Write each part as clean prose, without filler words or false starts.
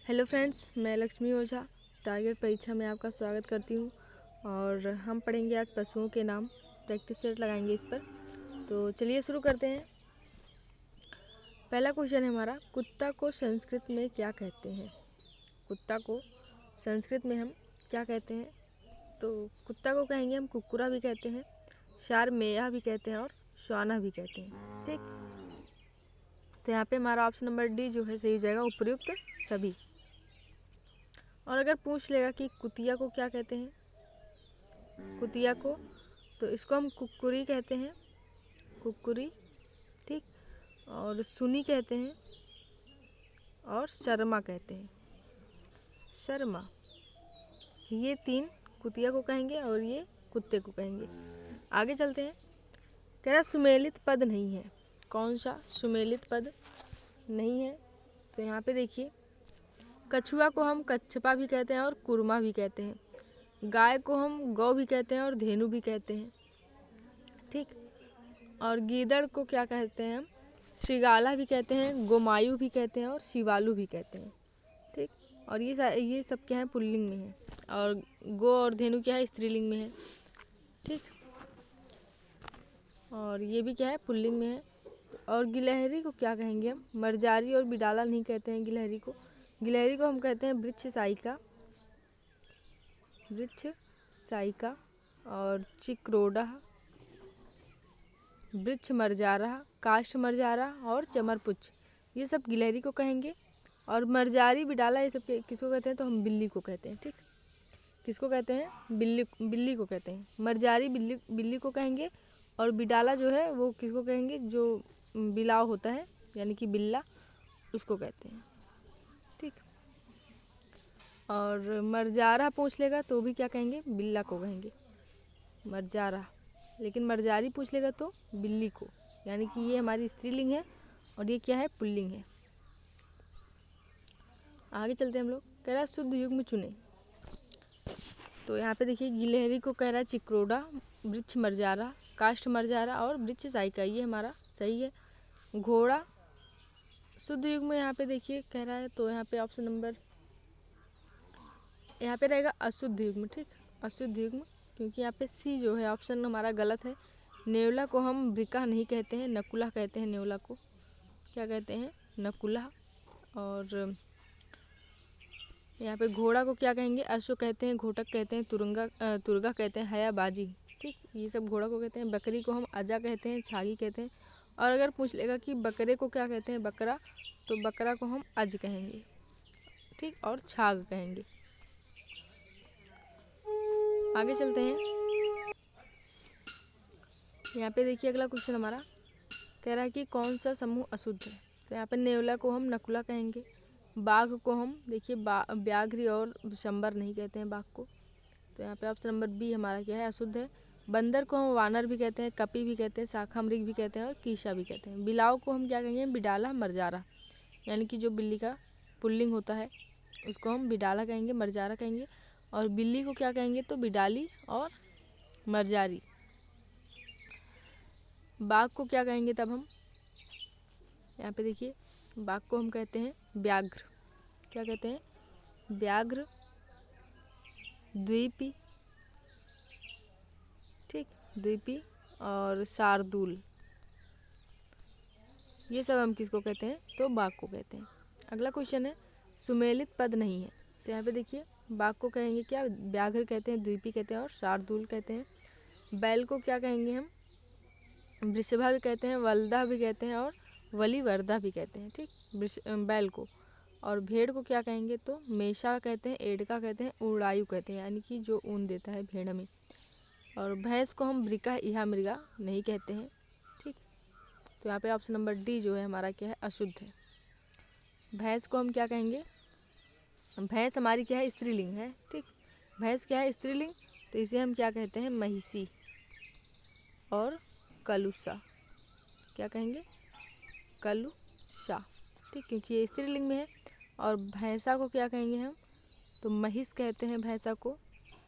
Hello friends, मैं लक्ष्मी ओझा target परीक्षा में आपका स्वागत करती हूँ। और हम पढ़ेंगे आज पशुओं के नाम। प्रैक्टिस सेट लगाएंगे इस पर। तो चलिए शुरू करते हैं। पहला क्वेश्चन है हमारा, कुत्ता को संस्कृत में क्या कहते हैं? कुत्ता को संस्कृत में हम क्या कहते हैं? तो कुत्ता को कहेंगे हम कुक्कुरा भी कहते हैं, शारमेया भी कहते हैं और श्वाना भी कहते हैं। ठीक, तो यहाँ पे हमारा ऑप्शन नंबर डी जो है सही हो जाएगा, उपयुक्त सभी। और अगर पूछ लेगा कि कुतिया को क्या कहते हैं, कुतिया को, तो इसको हम कुक्कुरी कहते हैं, कुक्कुरी। ठीक, और सुनी कहते हैं और शर्मा कहते हैं, शर्मा। ये तीन कुतिया को कहेंगे और ये कुत्ते को कहेंगे। आगे चलते हैं। कह रहा सुमेलित पद नहीं है। कौन सा सुमेलित पद नहीं है? तो यहाँ पे देखिए, कछुआ को हम कच्छपा भी कहते हैं और कुरमा भी कहते हैं। गाय को हम गौ भी कहते हैं और धेनु भी कहते हैं। ठीक, और गीदड़ को क्या कहते हैं हम? श्रीगाला भी कहते हैं, गोमायु भी कहते हैं और शिवालु भी कहते हैं। ठीक, और ये सब क्या है? पुल्लिंग में है। और गो और धेनु क्या है? स्त्रीलिंग में है। ठीक, और ये भी क्या है? पुल्लिंग में है। और गिलहरी को क्या कहेंगे हम? मरजारी और बिडाला नहीं कहते हैं गिलहरी को। गिलहरी को हम कहते हैं वृक्ष साइका, वृक्ष साइका। और चिक्रोडा, वृक्ष मरजारा, काष्ठ मरजारा और चमरपुच्छ, ये सब गिलहरी को कहेंगे। और मरजारी बिडाला ये सब किसको कहते हैं? तो हम बिल्ली को कहते हैं। ठीक, किसको कहते हैं? बिल्ली को कहते हैं। मरजारी बिल्ली को कहेंगे और बिडाला जो है वो किसको कहेंगे? जो बिलाव होता है यानी कि बिल्ला, उसको कहते हैं। ठीक, और मरजारा पूछ लेगा तो भी क्या कहेंगे? बिल्ला को कहेंगे, मरजारा। लेकिन मरजारी पूछ लेगा तो बिल्ली को, यानी कि ये हमारी स्त्रीलिंग है और ये क्या है? पुल्लिंग है। आगे चलते हैं हम लोग। कह रहा है शुद्ध युग्म चुने। तो यहाँ पे देखिए, गिलहरी को कह रहा है चिक्रोडा, वृक्ष मरजारा, काष्ठ मरजारा और वृक्ष साइका, ये हमारा सही है। घोड़ा शुद्ध युग्म यहाँ पे देखिए कह रहा है, तो यहाँ पे ऑप्शन नंबर यहाँ पे रहेगा अशुद्ध युग्म। ठीक, अशुद्ध युग्म, क्योंकि यहाँ पे सी जो है ऑप्शन हमारा गलत है। नेवला को हम वृका नहीं कहते हैं, नकुला कहते हैं। नेवला को क्या कहते हैं? नकुला। और यहाँ पे घोड़ा को क्या कहेंगे? अश्व कहते हैं, घोटक कहते हैं, तुरगा कहते हैं, हयाबाजी। ठीक, ये सब घोड़ा को कहते हैं। बकरी को हम अजा कहते हैं, छागी कहते हैं। और अगर पूछ लेगा कि बकरे को क्या कहते हैं? बकरा, तो बकरा को हम अज कहेंगे। ठीक, और छाग कहेंगे। आगे चलते हैं। यहाँ पे देखिए अगला क्वेश्चन हमारा कह रहा है कि कौन सा समूह अशुद्ध है? तो यहाँ पे नेवला को हम नकुला कहेंगे। बाघ को हम देखिए व्याघ्र और विशंबर नहीं कहते हैं बाघ को। तो यहाँ पे ऑप्शन नंबर बी हमारा क्या है? अशुद्ध है। बंदर को हम वानर भी कहते हैं, कपी भी कहते हैं, शाखा मृग भी कहते हैं और कीशा भी कहते हैं। बिलाव को हम क्या कहेंगे? बिडाला मरजारा, यानी कि जो बिल्ली का पुल्लिंग होता है उसको हम बिडाला कहेंगे, मरजारा कहेंगे। और बिल्ली को क्या कहेंगे? तो बिडाली और मरजारी। बाघ को क्या कहेंगे तब हम? यहाँ पे देखिए, बाघ को हम कहते हैं व्याघ्र। क्या कहते हैं? व्याघ्र, द्वीपी। ठीक, द्वीपी और शार्दूल, ये सब हम किसको कहते हैं? तो बाघ को कहते हैं। अगला क्वेश्चन है, सुमेलित पद नहीं है। तो यहाँ पे देखिए, बाघ को कहेंगे क्या? व्याघ्र कहते हैं, द्वीपी कहते हैं और शार्दूल कहते हैं। बैल को क्या कहेंगे हम? वृषभा भी कहते हैं, वल्दा भी कहते हैं और वलिवर्दा भी कहते हैं। ठीक, बैल को। और भेड़ को क्या कहेंगे? तो मेषा कहते हैं, एडका कहते हैं, उड़ायु कहते हैं, यानी कि जो ऊन देता है भेड़ में। और भैंस को हम वृका इहा मृगा नहीं कहते हैं। ठीक, तो यहाँ पे ऑप्शन नंबर डी जो है हमारा क्या है? अशुद्ध है। भैंस को हम क्या कहेंगे? भैंस हमारी क्या है? स्त्रीलिंग है। ठीक, भैंस क्या है? स्त्रीलिंग, तो इसे हम क्या कहते हैं? महिषी और कलुषा। क्या कहेंगे? कलुषा। ठीक, क्योंकि ये स्त्रीलिंग में है। और भैंसा को क्या कहेंगे हम? तो महिष कहते हैं भैंसा को,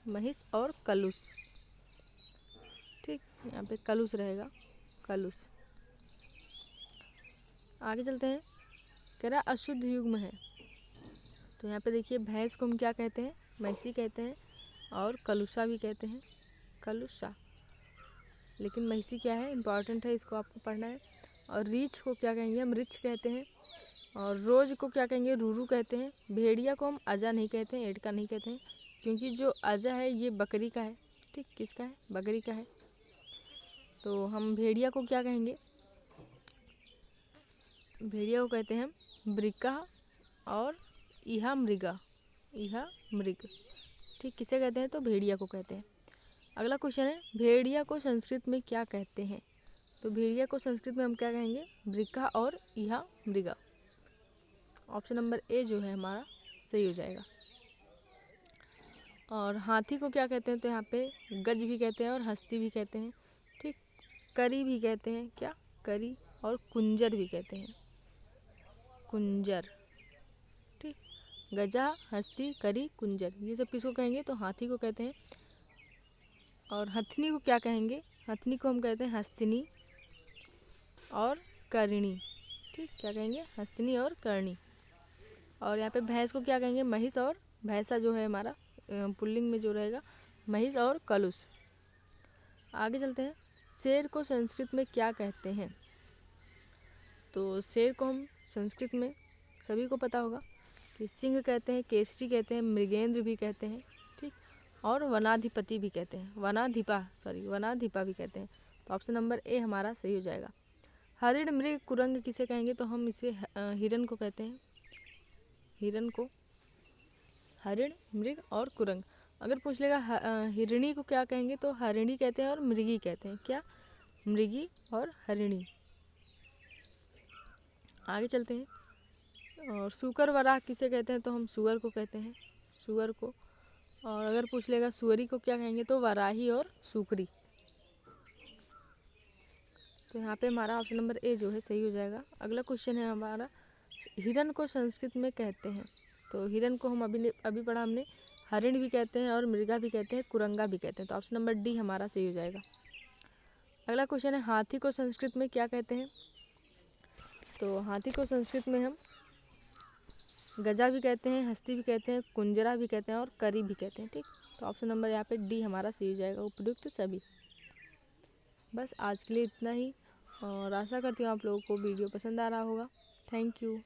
महिष और कलुष। ठीक, यहाँ पे कलुष रहेगा, कलुष। आगे चलते हैं। कह रहा अशुद्ध युग्म है। तो यहाँ पे देखिए भैंस को हम क्या कहते हैं, मैसी कहते हैं, और कलुषा भी कहते हैं, कलुषा। लेकिन मैसी क्या है, इम्पॉर्टेंट है, इसको आपको पढ़ना है। और रीछ को क्या कहेंगे, हम रिछ कहते हैं। और रोज को क्या कहेंगे, रूरू कहते हैं। भेड़िया को हम अजा नहीं कहते हैं, एडका नहीं कहते हैं, क्योंकि जो अजा है ये बकरी का है। ठीक, किसका है, बकरी का है। तो हम भेड़िया को क्या कहेंगे, भेड़िया को कहते हैं हम मृगा और इहा मृगा, इहा मृग। ठीक, किसे कहते हैं, तो भेड़िया को कहते हैं। अगला क्वेश्चन है, भेड़िया को संस्कृत में क्या कहते हैं। तो भेड़िया को संस्कृत में हम क्या कहेंगे, मृगा और इहा मृगा। ऑप्शन नंबर ए जो है हमारा सही हो जाएगा। और हाथी को क्या कहते हैं, तो यहाँ पे गज भी कहते हैं और हस्ती भी कहते हैं। ठीक, करी भी कहते हैं, क्या, करी, और कुंजर भी कहते हैं, कुंजर। ठीक, गजा, हस्ती, करी, कुंजर, ये सब किसको कहेंगे, तो हाथी को कहते हैं। और हथनी को क्या कहेंगे, हथनी को हम कहते हैं हस्तिनी और करणी। ठीक, क्या कहेंगे, हस्तिनी और करणी। और यहाँ पे भैंस को क्या कहेंगे, महिष और भैंसा जो है हमारा पुल्लिंग में जो रहेगा, महिष और कलुष। आगे चलते हैं, शेर को संस्कृत में क्या कहते हैं। तो शेर को हम संस्कृत में सभी को पता होगा कि सिंह कहते हैं, केसरी कहते हैं, मृगेंद्र भी कहते हैं। ठीक, और वनाधिपति भी कहते हैं, वनाधिपा भी कहते हैं। तो ऑप्शन नंबर ए हमारा सही हो जाएगा। हरिण, मृग, कुरंग किसे कहेंगे, तो हम इसे हिरन को कहते हैं, हिरन को, हरिण, मृग और कुरंग। अगर पूछ लेगा हिरणी को क्या कहेंगे, तो हरिणी कहते हैं और मृगी कहते हैं, क्या, मृगी और हरिणी। आगे चलते हैं, और सूकर वराह किसे कहते हैं, तो हम सुअर को कहते हैं, सुअर को। और अगर पूछ लेगा सुअरी को क्या कहेंगे, तो वराही और सुकरी। तो यहाँ पे हमारा ऑप्शन नंबर ए जो है सही हो जाएगा। अगला क्वेश्चन है हमारा, हिरन को संस्कृत में कहते हैं। तो हिरन को हम अभी पढ़ा हमने, हरिण भी कहते हैं और मृगा भी कहते हैं, कुरंगा भी कहते हैं। तो ऑप्शन नंबर डी हमारा सही हो जाएगा। अगला क्वेश्चन है, हाथी को संस्कृत में क्या कहते हैं। तो हाथी को संस्कृत में हम गजा भी कहते हैं, हस्ती भी कहते हैं, कुंजरा भी कहते हैं और करी भी कहते हैं। ठीक, तो ऑप्शन नंबर यहाँ पे डी हमारा सही हो जाएगा, उपयुक्त सभी। बस आज के लिए इतना ही, और आशा करती हूँ आप लोगों को वीडियो पसंद आ रहा होगा। Thank you.